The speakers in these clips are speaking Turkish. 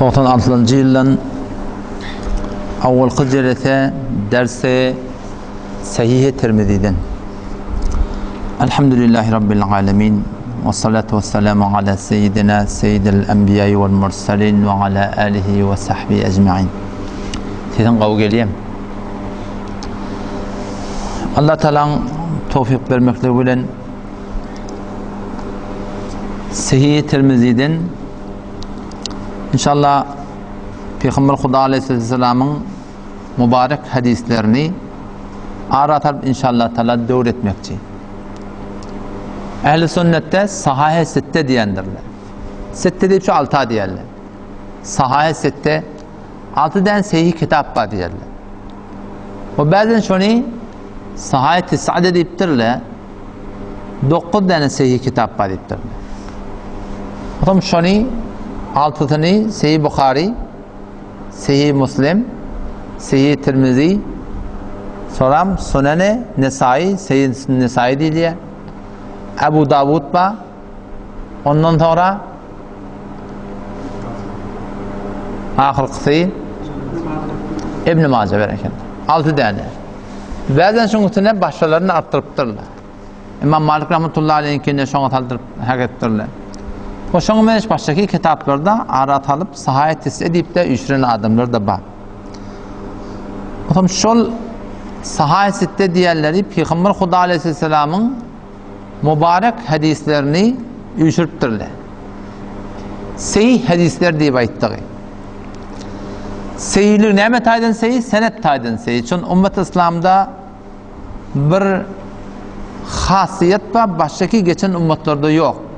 96 yıldan avvalki jelse derse Sahih Tırmızı'den. Elhamdülillahi Rabbil alemin. Ve salatu ve selamu ala seyyidina seyyidil enbiyayı vel mursalin ve ala alihi ve sahbihi ecma'in. Sizden kavu geleyim. Allah Teala'nın tevfik vermekle bilen Sahih Tırmızı'den İnşallah Peygamber Huda Aleyhisselam'ın mübarek hadislerini aratıp inşallah Teala devir etmekçi. Ehl-i sünnette sahahe sitte diyendirler. Sitte deyip şu 6 diyerler. Sahahe sitte 6 den sahih kitap var diyerler. Ve bazen şunu sahahe tis'ade deyiptirler. 9 tane sahih kitap var deyiptirler. Otom şunu 6'sını Sahih Bukhari, Sahih Muslim, Sahih Tırmızı, sonra Sunan-ı Nesai, Sahih Nesai diye, Ebu Davud ba, ondan sonra ahir kısı İbn-i Mace verirken 6 tane. Bazen şunun başlarını arttırıptırlar. İmam Malik rahmetullahi aleyhinkine şunu taldırıp hak ettirler. O şunu meş baştaki kitaplarda aratıp sahayet edip de üçren adamlar da var. O zaman şol sahayette diğerleri Peygamber Huda Aleyhisselam'ın mübarek hadislerini üçürttürler. Sahih hadisler diye bayittiği. Sahihlik nimet aydan sahih, senet aydan sahih. Çünkü ümmet İslam'da bir hasiyet var, baştaki geçen ümmetlerde yok.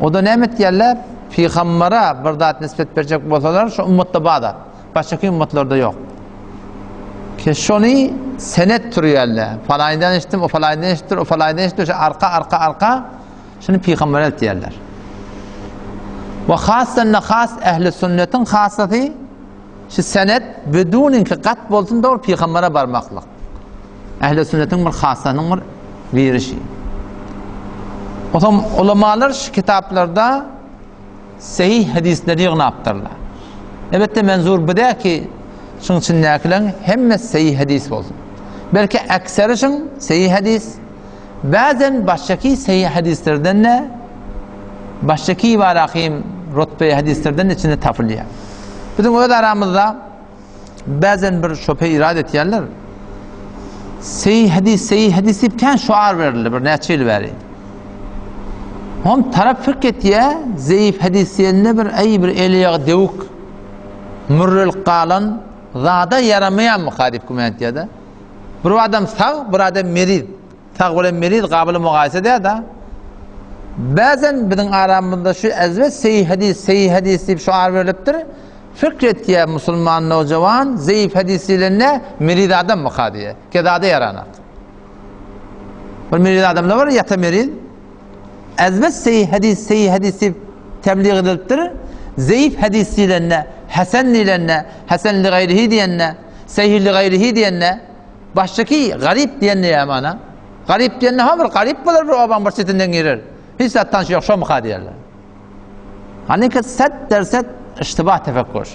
O da nimet yerler Peygamber'e bir zat nispet verecek bolsalar şu ümmette bağda. Başka ümmetlerde yok. Ki şunu senet türüyorlar. Falaniden işittim, o falaniden işittir, o falaniden işittir. Arka. Şunu Peygamber'e diyorlar. Ve hasen ehl-i sünnetin hasatı şu senet bedûnin ki kat bolsun doğru Peygamber'e varmaklık. Ehl-i sünnetin bir hasatının bir verişi. O zaman ulamalar şu kitaplarda sahih hadisleri yığınaptırlar. Evet de menzur bu da ki şunun için naklen hem sahih hadis olsun. Belki ekseri şun sahih hadis. Bazen baştaki sahih hadislerden ne? Baştaki varakîm rütbe hadislerden içinde tafılıyor. Bütün o da aramızda bazen bir şüphe irade etyerler. Sahih hadis ipken şuar verilir, bir neçil verir. Hem taraf fikret ya zayıf hadislerine bir eliye devuk mürrül qalan zada yaramayan muhalif kument ya da bir adam sağ bir adam merid sağ ve merid qabıl mugayese da bazen bizim aramızda şu ezvet sahih hadis deyip şuar veriliptir. Fikret ya Müslüman nocavan zayıf hadislerine merid adam muhadiye kedada yaranat. Bir merid adam da var yata merid ezvet sahih hadisi tebliğ ediliptir. Zayıf hadislerine, hasen li gayrihi diyenine, sahih li gayrihi diyenine, baştaki garip diyenine yamana. Garip diyenine hamur, garip bulur bu aban başletinden girer. Hiç sattan şey yok, şu muha diyerler. Hani ki set derset, iştibah tefekkür.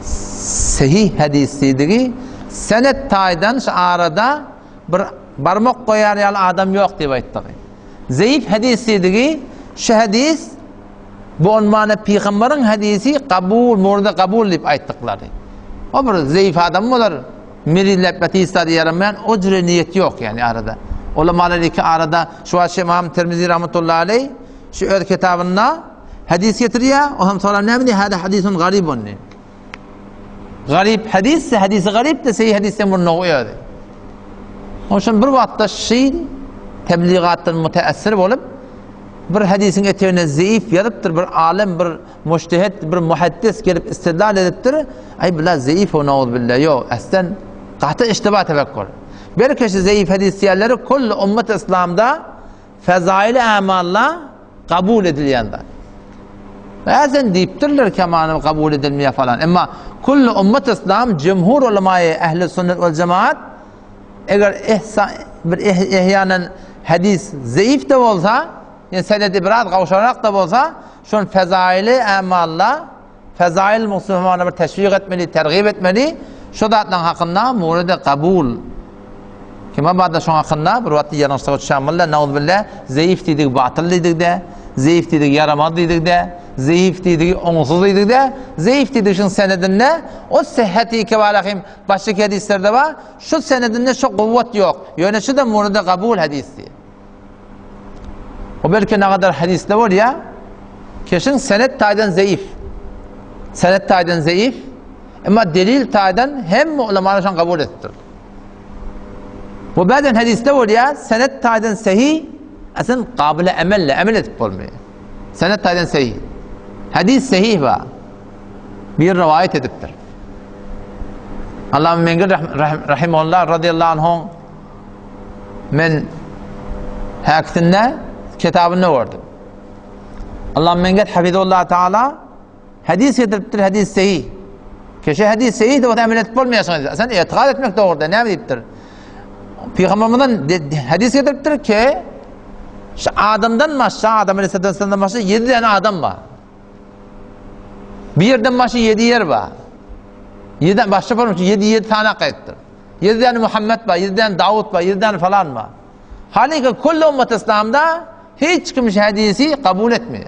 Sahih hadisiydi senet taydan şu arada bir barmak koyar yal adam yok diye bayittiği. Zayıf hadisiydi şu hadis bu onmanı Peygamber'in hadisi kabul, murda kabul deyip ayttıkları. O bir zayıf adam olur. Mirillet batistadi yaramayan o cüre niyet yok yani arada. Ulamalar iki arada şu Şeyh Muhammed Tırmızı rahmetullahi aleyh şu ör kitabında hadis getiriyor. O hem sonra ne bileyim hada hadisun garibun. Garip hadis, hadisi garip de sahih hadisten bir no'u. O için bir vakitte şey tebliğattan müteessir olup bir hadisin eteğine zayıf yazıptır, bir alim, bir mujtehid, bir muhaddis gelip istidlal ediptir. Ay billah zayıf o naud billah. Yok, aslen qatı iştibah tefekkür. Belki şu zayıf hadis yerleri kullu ümmet İslam'da fezaili amalla kabul edilyenler. Bazen deyiptirler kemanı kabul edilmeye falan. Ama kullu ümmet İslam, cumhur ulemayı ehl-i sünnet vel cemaat eğer ihyanen hadis zayıf da olsa yani senedi biraz kavuşarak da olsa şun fezaili amalla fezail Müslümana bir teşvik etmeli, tergib etmeli. Şu zatdan hakkında murad-ı kabul. Kima ba'da şu hakkında bir vakti yanlışlığa düşenmelle naudbillah zayıf dedik, batıl dedik de, zayıf dedik, yaramaz dedik de, zayıf dedik, onsuz dedik de, zayıf dedik şun senedinde o sıhhati kevalahim başka hadislerde var. Şu senedinde şu kuvvet yok. Yani şu da murad-ı kabul hadisi. O belki ne kadar hadisler var ya, kesin senet taydan zayıf. Senet taydan zayıf. Ama delil taydan hem ulemalar kabul ettir. Bu bazen hadiste var ya, senet taydan sahih, aslında kabile amel edip olmuyor. Senet taydan sahih. Hadis sahih var. Bir rivayet ediptir. Allah'ın mengir rahimahullah radıyallahu anh men hakitinde kitabında vardı. Allah'ın mengir hafizullah Teala hadis getiriptir, hadis sahih. Keşke hadis sahih de o da amel edip olmuyorsun. Sen itikad etmek de orada ne biliptir? Peygamberden hadis getiriptir ki Adam'dan başka, Adam Aleyhisselam'dan başka 7 tane adam var. Bir yerden başka 7 yer var. 7 başka falan 7 tane kayıttır. 7 tane Muhammed var, 7 tane Davud var, 7 tane falan var. Halbuki kullu ümmet İslam'da hiç kimse hadisi kabul etmiyor.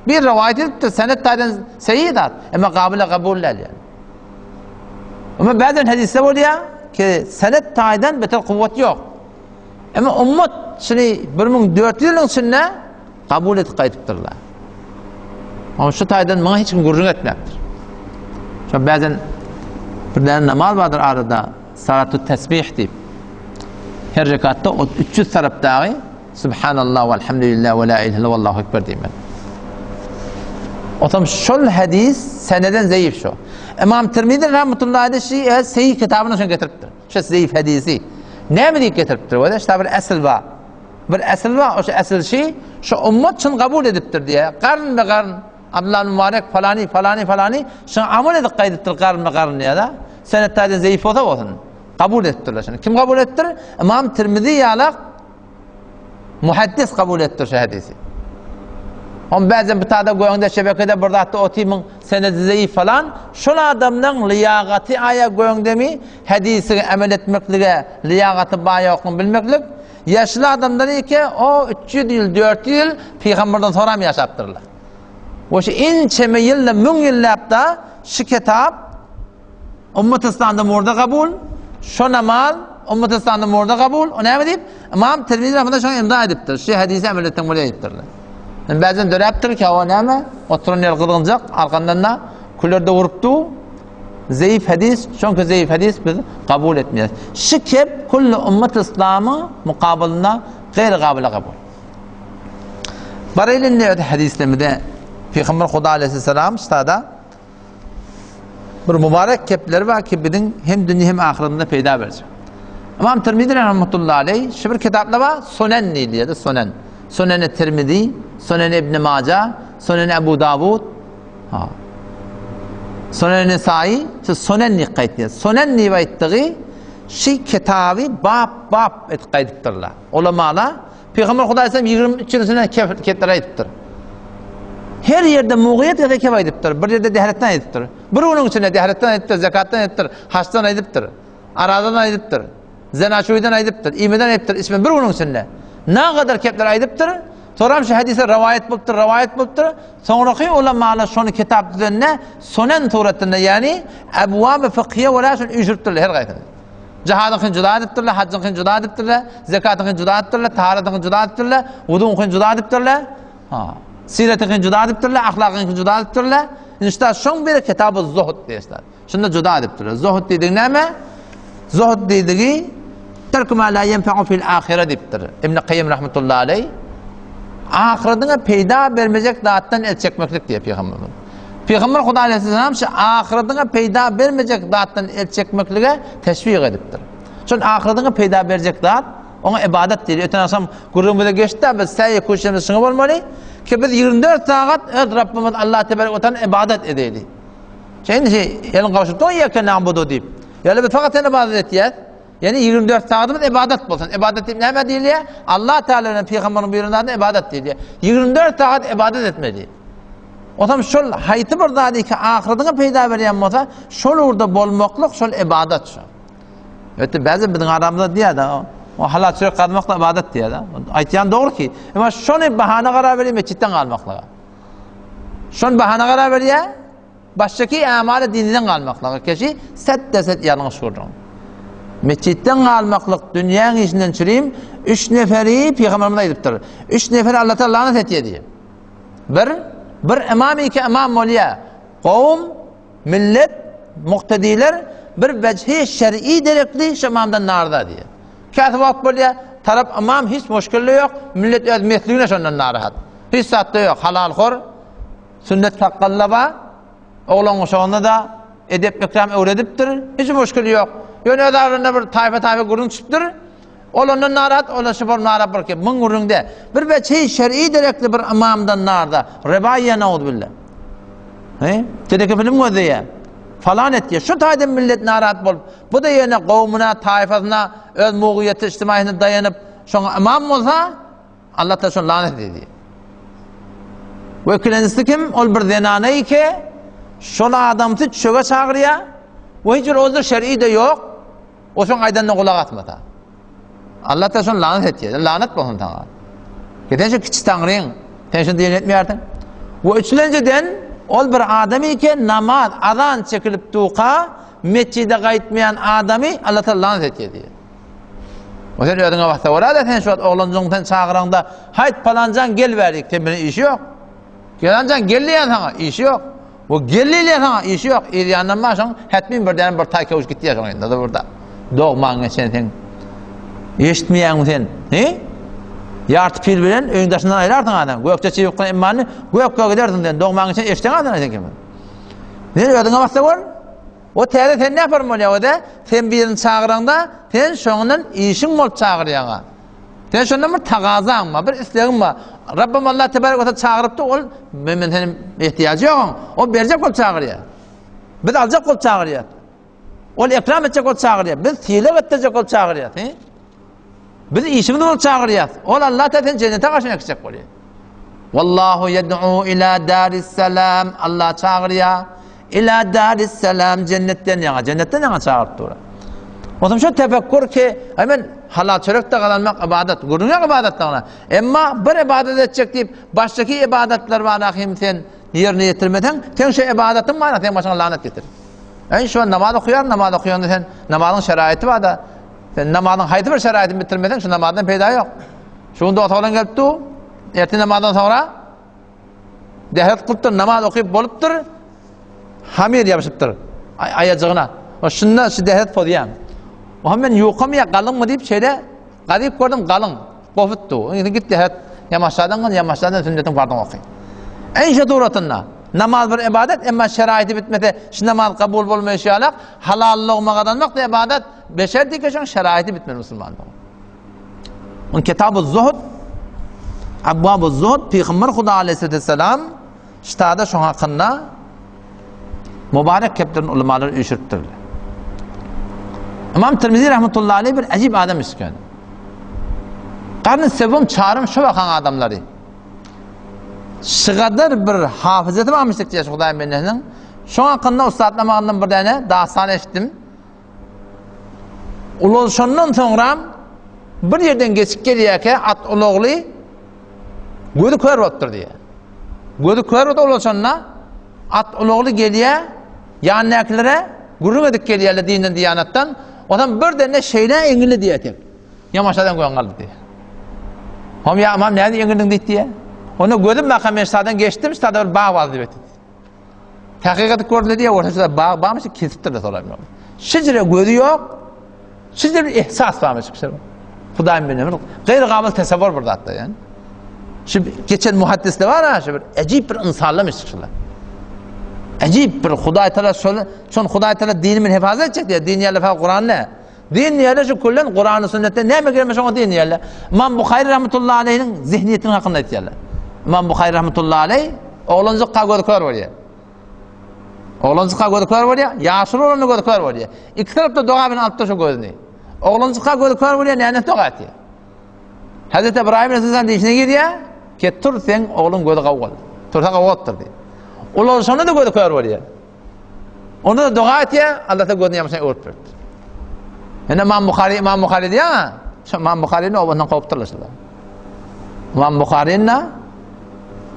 Bir rivayet edip senet taydan seyyidat ama kabul yani. Ama bazen hadisler var ya ki senet taydan beter kuvvet yok. Ama ümmet şimdi 1400 yılın içinde kabul edip kayıttılar. Ama şu taydan bana hiç kim gurrun etmektir. Şu bazen bir tane namaz vardır arada salatü tesbih deyip her rekatta 300 sarıp dağı Subhanallah ve elhamdülillah ve la ilahe illallah Allahu ekber deyim ben. O zaman şu hadis seneden zayıf şu. İmam Tırmızı rahmetullahi aleyhi sahih kitabını şunu getiriptir. Şu zayıf hadisi. Ne mi getiriptir? O da işte bir asıl var. Bir asıl var. O şu asıl şey şu ümmet şunu kabul ediptir diye. Karn be karn Abdullah mübarek falani şunu amel edip kaydettir karn be karn ya da. Senet taydan zayıf olsun. Kabul ettirler şunu. Kim kabul ettir? İmam Tırmızı yalak muhaddis kabul ettir şu hadisi. On bazen bir tane koyunda şebekede burada hatta otimin senedi zayıf falan. Şun adamın liyaqati aya koyunda mi hadisini amel etmekliğe liyaqati bayağı okun bilmeklik. Yaşlı adamları ki o 300 yıl 400 yıl Peygamberden sonra mı yaşaptırlar? O şu inçeme yılla mün yıllapta şu kitap Ümmet İslam'da murda kabul, şu namaz Ümmet İslam'da murda kabul. O ne deyip? İmam Tırmızı rahmetullah şunu imza ediptir. Şu hadisi amel ettim buraya ediptirler. Bazen döneptir ki o neyme? Oturun yer kılınacak, arkandan da küllerde vuruptu. Zayıf hadis, çünkü zayıf hadis biz kabul etmeyiz. Şikep, kullu ümmet İslam'ı mukabilinde gayri kabile kabul. Barayla ne hadislemede Peygamber Huda Aleyhisselam istada bir mübarek kepleri var ki bizim hem dünya hem ahiretinde peyda verecek. İmam Tırmızı rahmetullahi aleyh şu bir kitapta var Sunen diye de Sunen. Sunen-i Tirmidhi, Sunen-i İbn Maca, Sunen-i Ebu Davud, Sunen-i Nisai, Sunen-i kaydettiler. Sunen-i kaydettiği şu kitabı bab et kaydettirler. Ulemalar, Peygamber Huda Aleyhisselam 23 yılında kepleri ayettir. Her yerde muğiyet ya da kep ayettir. Bir yerde deharetten ayettir. Bir onun içinde deharetten ayettir, zekattan ayettir, haçtan ayettir, aradan ayettir, zenaşuydan ayettir, imeden ayettir, ismen bir onun içinde. Ne kadar kepler ayettir? Sonra şu hadise rivayet buluptur. Sonraki ulemalar şunu kitap düzenine Sunen suretinde yani ebvab-ı fıkhiye ve la şunu ücrettirler her gayet. Cihadın cüda ediptirler, haccın cüda ediptirler, zekatın cüda ediptirler, taharatın cüda ediptirler, vudun cüda ediptirler, siretin cüda ediptirler, ahlakın cüda ediptirler. İşte şun bir kitab-ı zuhud diyorlar. Şunda cüda ediptirler. Zuhud dediğin ne mi? Zuhud dediği terk ma la yenfe'u fil ahire diptir. İbn Kayyim rahmetullahi aleyh ahiretine peyda vermeyecek zattan el çekmeklik diye Peygamber'in. Peygamber Huda Aleyhisselam şu ahiretine peyda vermeyecek zattan el çekmekliğe teşvik ediptir. Çünkü ahiretine peyda verecek zat ona ibadet diyor. Öten akşam grubumuzda geçti biz sayı kuşlarımız şunu olmalı ki biz 24 saat Rabbimiz Allah Tebarek ve Teala ibadet edelim. Şimdi yalın kavuşup da yeken na'budu deyip. Yani biz fakat ibadet edeceğiz. Yani 24 saatimiz ibadet olsun. İbadet ne değil ya? Allah Teala'nın Peygamber'in buyruğundan ibadet değil ya. 24 saat ibadet etmeli. Otam şol hayti bir zady ki ahiretine peýda berýän bolsa, şol urda bolmaklyk şol ibadat şu. Öte bäzi biziň aramyzda diýär da, o halal çörek galmak da ibadat diýär da. Aýtýan dogry ki, ama şonu bahana garap berip meçitten galmaklyga. Şon bahana garap berýär, başdaki amali dininden galmaklyga. Keşi set ýalňyş görýär. Meçitten galmaklyk dünýäň işinden çüreyim, 3 neferi Peygamberimiz aýdypdyr. 3 neferi Allah Taala lanet etýär diýär. Bir imam iki imam molya, qawm, millet, muqtadiler bir vejhi şer'i derekli şamamdan narda diýär. Käsi wagt bolýar, tarap imam hiç müşkili ýok, millet öz mesligine şondan narahat. Hiç satda ýok, halal xor, sünnet taqqallaba, oglan oşağında da edep ikram öwredipdir, hiç müşkili ýok. Ýöne ödärinde bir taýfa gurun çypdyr. Olandan narahat, ola şoför narahat bir ki, mıň urunde bir vejhi şer'i derekli bir imamdan narda, ribaýa naud billah. Teleke film gözüye, falan etdi. Şu taýda millet narahat bolup, bu da ýene gowmuna, taýfasyna, öz mugyýety, ijtimaýyna daýanyp, şoňa imam bolsa, Allah ta şonu lanet edýär. Ve ikincisi kim? Ol bir zenanaý ki, şol adamty çöge çagyrýar, we hiç özür şer'i de ýok, o şoň aýdanna gulak atmata. Allah ta şonu lanet etýär, lanet bolsun taňa. Gidençe kiçi taňryň, teşin diýen etmeýärdiň. We üçlenjeden ol bir adamy ki namaz, azan çekilip tuqa, meçide gaýtmaýan adamy Allah ta lanet etýär diýär. O sen ýödüňe wagtda barada sen şu oglanjyňdan çagyranda, haýt palanjan gel berik, temine işi ýok. Gelanjan gelýän saňa işi ýok. O gelýän saňa işi ýok. Ýandan maşaň hetmin birden bir taýka uç gitdi ýaşaňda da burada. Dogmaňa sen eşitmeýän sen, ýarty pil bilen öňdaşyndan aýrardyň adam. Gökçe çypykan immany gökçe giderdiň den dogmaň üçin eşitden adam sen kim? Nere ýödüňe wagtda bar? O täze sen näpar bolýar o da? Sen birini çagyranda, sen şoňundan işiň bolup çagyrýaňa. Sen şondan bir tagazaň ma, bir islegin ma. Rabbim Allah tebarek ve teala çağırıptı, ol men senin ihtiyacı yok. O berjek bolup çagyrýar. Biz aljak bolup çagyrýar. Ol ikram etjek bolup çagyrýar. Biz tiýlek etjek bolup çagyrýar. Biz işimiz bolup çagyrýar. Ol Allah ta sen cennete gaşyna ekjek bolýar. Wallahu yed'u ila daris salam. Allah çagyrýar. İla daris salam, cennetten ýaňa çağırıp dur. Otam şu tefekkür ki, hemen halal çörekde galanmak ibadet, gurunýak ibadetlerine. Emma bir ibadet etjek diýip, başdaki ibadetler bar ahim sen ýerine ýetirmeden, sen şu ibadetin bar, sen başyna lanet getir. Şu namaz okuýanda sen namazyň şeraýaty bar da, sen namazyň haýdy bir şeraýatyny bitirmeden şu namazdan peýda ýok. Şunda otalan gelipdi, erti namazdan sonra dehret kılıptır, namaz okuyup bolupdur, hamir yapışıptır ayacığına. O şundan şu dehret podiyam. O hemen yuqamya qalın mı deyip şeyde qarayıp gördüm qalın. Qofutdu. Indi git dehret yamaçlardan sünnetin fardını okuy. En şeduratınla namaz bir ibadet, emma şeraiti bitmese şu namaz kabul bolmaýy şalak, halallyk maqadanmak da ibadet, beşer dikeşen şeraiti bitmeli musulmanda. On kitab-ı zuhd, abwab-ı zuhd, Peygamber Huda aleyhisselam ştada şu hakkında mübarek keplerin ulamaları üşürttürler. İmam Tırmızî rahmetullahi aleyh bir acib adam isken. Qarny sebum çağırım şu bakan adamları. Şıgadar bir hafızatı varmıştık diye Hudaýym bennenin. Şu hakkında ustadlamağından bir tane dastan eşittim. Ulolşondan sonra bir yerden geçip gelýär ki at ulogly gödü kör bolupdyr diye. Gödü kör bolup ulolşonna at ulogly gelýär, ýanykylere gurrun edip gelýärler dinden diýanatdan. Odan bir dene şeyler eňili diýetek. Ýamaşadan goýan galdy diye. Hom ya imam näde eňildiň diýdi diye. Onu gödüm makam şadan geçtim, şada bir bağ var diýdi. Hakykaty gördi diye ortaçda bağ barmy kesipdir de soraýmam. Şeýle gödü ýok. Şeýle bir ihsas barmy şeýle. Hudaýym benim gaýry gamal tasavvur bir zatda ýani. Şu geçen muhaddisler var ha, şu bir acip bir insanlamış şeýle. Acip bir Hudaý Taala şol Hudaý Taala dinimi hifazat etjek diye din ýerle fa Qur'an ne? Din ýerle şu kullan Qur'an-ı sünnette näme gelmeş o din ýerle. İmam Buhari rahmetullahi aleyhiň zihniyetini hakynda aýtýarlar. İmam Buhari rahmetullahi aleyh oğlanjykka göz kör bolýar. Oğlanjykka göz kör bolýar, ýaşyl olany göz kör bolýar. İki tarapda doga bilen alypdy şu gözni. Oğlanjykka göz kör bolýar, näme doga atýar. Hazreti İbrahim aleyhisselam diýişine girýär, "Kettur sen oğlun göz gawgal." Tursa gawgatdyr diýär. Ular sonra da gördü koyar var ya. Onu da dua et ya, Allah da gördü yamasını örtürdü. Yani İmam Bukhari diye ama, İmam Bukhari'nin oğlandan kovupturlar. İmam Bukhari'nin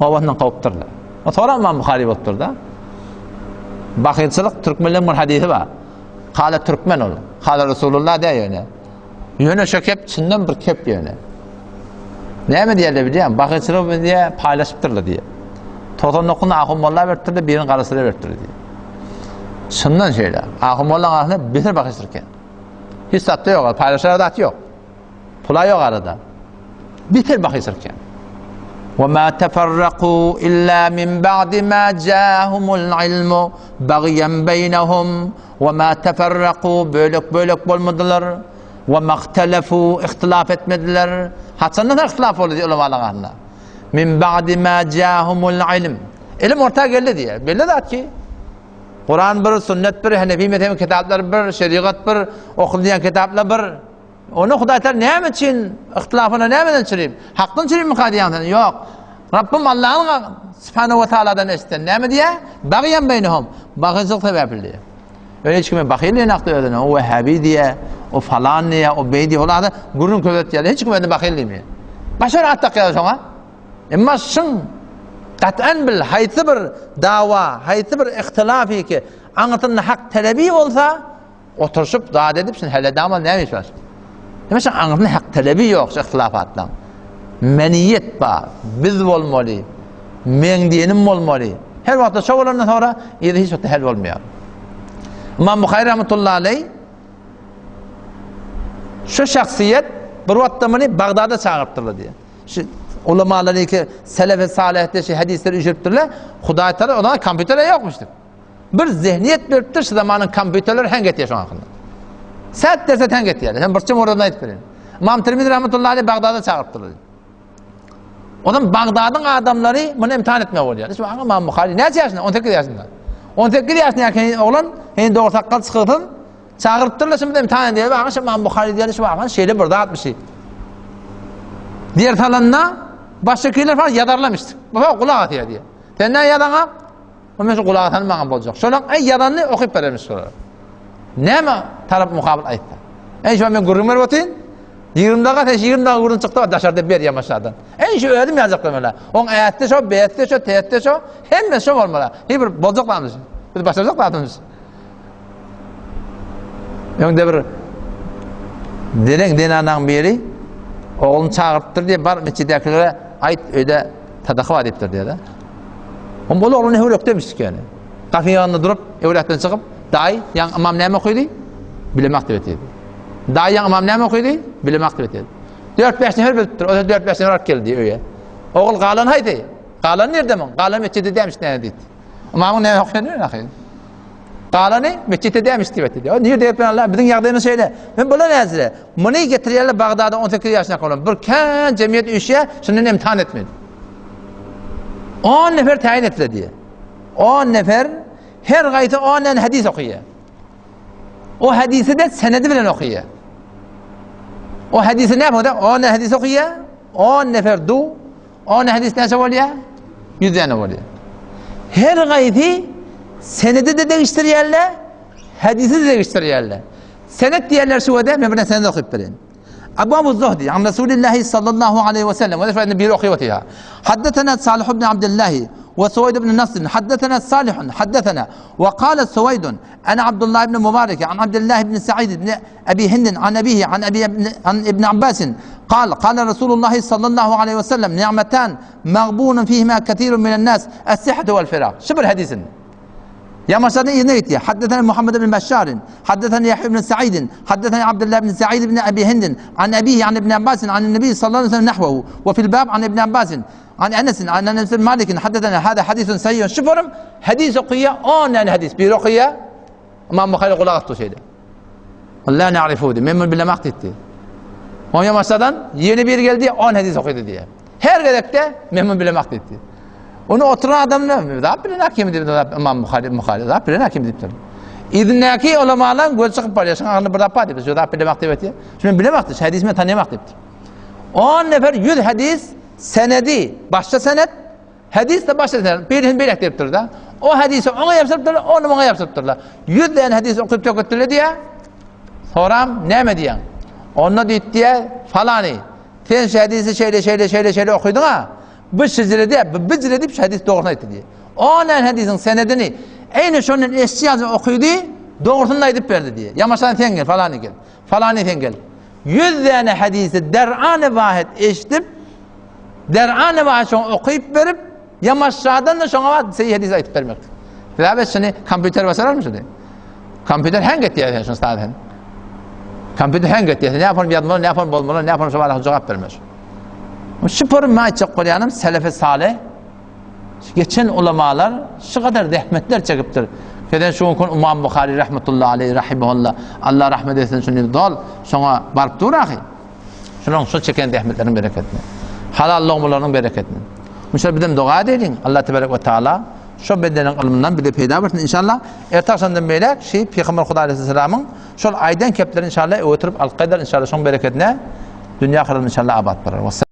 oğlandan kovupturlar. O sonra İmam Bukhari oturdu da. Bakıyçılık Türkmenlerin bir hadisi var. Kale Türkmen ol. Kale Resulullah diye yöne. Yöne şu kep, Çin'den bir kep yöne. Ne mi diye biliyor musun? Bakıyçılık diye paylaşıptırlar diye. Totonun okunu ahummallah vertirdi, birinin karısıyla vertirdi diye. Şundan şeyler. Ahummallah arasında bitir bakıştırırken. Hiç tatlı yok, paylaşır da yok. Pula yok arada. Bitir bakıştırırken. وَمَا تَفَرَّقُوا إِلَّا مِنْ بَعْدِ مَا جَاءَهُمُ الْعِلْمُ بَغْيًا بَيْنَهُمْ وَمَا تَفَرَّقُوا bölük olmadılar. وَمَا اخْتَلَفُوا ihtilaf etmediler. Haçandan ihtilaf oldu diyor ulamalarına. Min ba'di ma ca'ahumul ilm. İlim ortaya geldi diye. Belli zat ki Kur'an bir, sünnet bir, Hanefi mezhebi kitaplar bir, şeriat bir, okunmayan kitaplar bir. Onu Hudaylar ne için ihtilafına ne için? Hakkın için mi kadiyan? Yok. Rabbim Allah'ın Subhanahu ve Taala'dan ister. Ne mi diye? Bagyan beynehum. Bagıcılık sebebiyle. Öyle hiç kime bakıyla nakli ödene. O Vehhabi diye, o falan diye, o bey diye. Ola da gurun követ diye. Hiç kime bakıyla mi? Başarı attak ya sonra. Ama şun kat'an bil haytı bir dava, haytı bir ihtilafi ki anlatın hak talebi olsa oturuşup dua edip şimdi hele damal neymiş var? Demek anlatın hak talebi yok şu ihtilafattan. Meniyet var, biz olmalı, men diyenim olmalı. Her vakti şoğlarından sonra yedi hiç vakti hel olmuyor. İmam Bukhari rahmetullahi aleyh şu şahsiyet bir vakti Bağdat'a çağırttırdı diye. Ulamaları ki selef-i salihte hadisleri işittirler. Huday Teala ona kompüter yokmuştur. Bir zihniyet belirtir şu zamanın kompüterler hangi etiyor şu an hakkında. Saat derse hangi etiyor. Sen burçum oradan ettirin. İmam Tırmızı rahmetullahi aleyh Bağdat'a çağırttırdı. Onun Bağdat'ın adamları bunu imtihan etmeye oluyor. İşte İmam Bukhari ne yaşında? 18 yaşında. 18 yaşında oğlan henüz doğru sakal sıkıntın çağırttırlar şimdi imtihan ediyor. Bakın İmam Bukhari diyor şu bakın şeyle burada atmış şey. Diğer talanına baştakiler falan yadarlamıştı. Baba kulak atıyor diye. Senden yadana, o mesela kulak atan bana olacak. Şöyle yadanını okuyup vermiş sonra. Ne mi taraf mukabil ayette? Şu an ben gururum var batayım. 20 dakika, 20 dakika gururun çıktı var dışarıda bir yamaçlardan. Şu öğredim yazacaklar öyle. On ayette şu, beyette şu, teyette şu, hem şu olmalı. Bir bozacaklarmış. Bir başaracaklarmış. Yönde bir denen biri oğlunu çağırttır diye bar meçidekilere ait öyle tadakı ediptir diye de. On bolu oğlunu evlök demiştik yani. Kafenin yanında durup evlekten çıkıp dayı yan imam ne mi okuydu? Bilim aktiviteydi. Dayı yan imam ne mi okuydu? Bilim aktiviteydi. 4-5 nefer biliptir. O da 4-5 nefer olarak geldi öyle. Oğul kalan haydi. Kalan nerede mi? Kalan meçide demiş ne dedi. İmamın ne okuyanıyor ne? Kalanı meçide demiş dedi. O niye deyip Allah bizim yağdığını söyle. Ben böyle nezire. Bunu getiriyorlar Bağdat'da 18 yaşına kalan. Bir kan cemiyet üyesi şunun imtihan etmedi. 10 nefer tayin etti diye. 10 nefer her gayeti 10 hadis okuyor. O hadisi de senedi bilen okuyor. O hadisi ne yapıyor? 10 hadis okuyor. 10 nefer 10 hadis ne oluyor? 100 tane oluyor. Her gayeti senedi de değiştiriyorlar, hadisi de değiştiriyorlar. Senet diyorlar şu öde, ben senet okuyup vereyim. Ebu Zuhdi, an Resulillahi sallallahu aleyhi ve sellem, ve de bir okuyuyor. Haddetena Salih ibn Abdullah ve Suveyd ibn Nasr, haddetena Salih, haddetena, ve kâle Suveydun, ana Abdullah ibn Mübarek, an Abdullah ibn Sa'id ibn Abi Hindin, an abihi, an ibn Abbasin, قال رسول الله صلى الله عليه وسلم نعمتان مغبون فيهما كثير من الناس الصحة والفراغ. شبه الحديث يا مشهد إذنيتي حدثنا محمد بن بشار حدثنا يحيى بن سعيد حدثنا عبد الله بن سعيد بن أبي هند عن أبيه عن ابن عباس عن النبي صلى الله عليه وسلم نحوه وفي الباب عن ابن عباس عن أنس بن مالك حدثنا هذا حديث سيء شفرم حديث قيا يعني حديث بيرقيا ما مخالف قلاقته شيء لا نعرفه دي من بلا مقتدي ويا مشهدان yeni bir geldi 10 hadis okudu diye her gedekte memnun bile maktetti. Onu oturan adam ne? Daha bilen hakim dedi İmam Bukhari. Daha bilen hakim dedi. İdnaki ulamalar göz çıkıp paylaşan anı burada paydı. Biz daha bilen aktivite. Şimdi bilen aktivite. Hadisimi tanıyamak dedi. 10 nefer 100 hadis senedi. Başta senet. Hadis de başta senet. Bir aktivitedir da. O hadisi ona yapsırtırlar, onu bana yapsırtırlar. 100 tane hadis okuyup töküttürler diye. Soram neme diyen? Onunla deyit diye falani. Sen şu hadisi şöyle okuydun ha. Bu şizire diye, bu bicire deyip şu hadis doğruna etti diye. Onun hadisin senedini aynı şunun eşyası okuydu, doğrusunda edip verdi diye. Yamaşan sen gel, falani gel. Falani sen gel. 100 tane hadisi der'ane vahid eşitip, der'ane vahid şunu okuyup verip, yamaşadan da şuna vahid seyyi hadisi edip vermektir. Ve şimdi kompüter basarar mı şimdi? Kompüter hang etti ya şunu staden. Kompüter hang etti ya. Ne yapalım yadmalı, ne yapalım bolmalı, ne yapalım şuna cevap vermez. Şu porum maçak koyanım selefe salih. Geçen ulemalar şu kadar rahmetler çekiptir. Keden şu gün İmam Bukhari rahmetullahi aleyhi rahimehullah Allah rahmet etsin şunu dal şuna barıp dur ahi. Şunun şu çeken rahmetlerin bereketini. Halal lokmalarının bereketini. Müşer bidim dua edin. Allah tebarek ve teala şu bedenin ilminden bir de peyda versin inşallah. Ertaşandan beylek şey Peygamber Huda aleyhisselamın şu aydan kepleri inşallah ötürüp al-qadar inşallah şunun bereketine dünya kadar inşallah abad verir.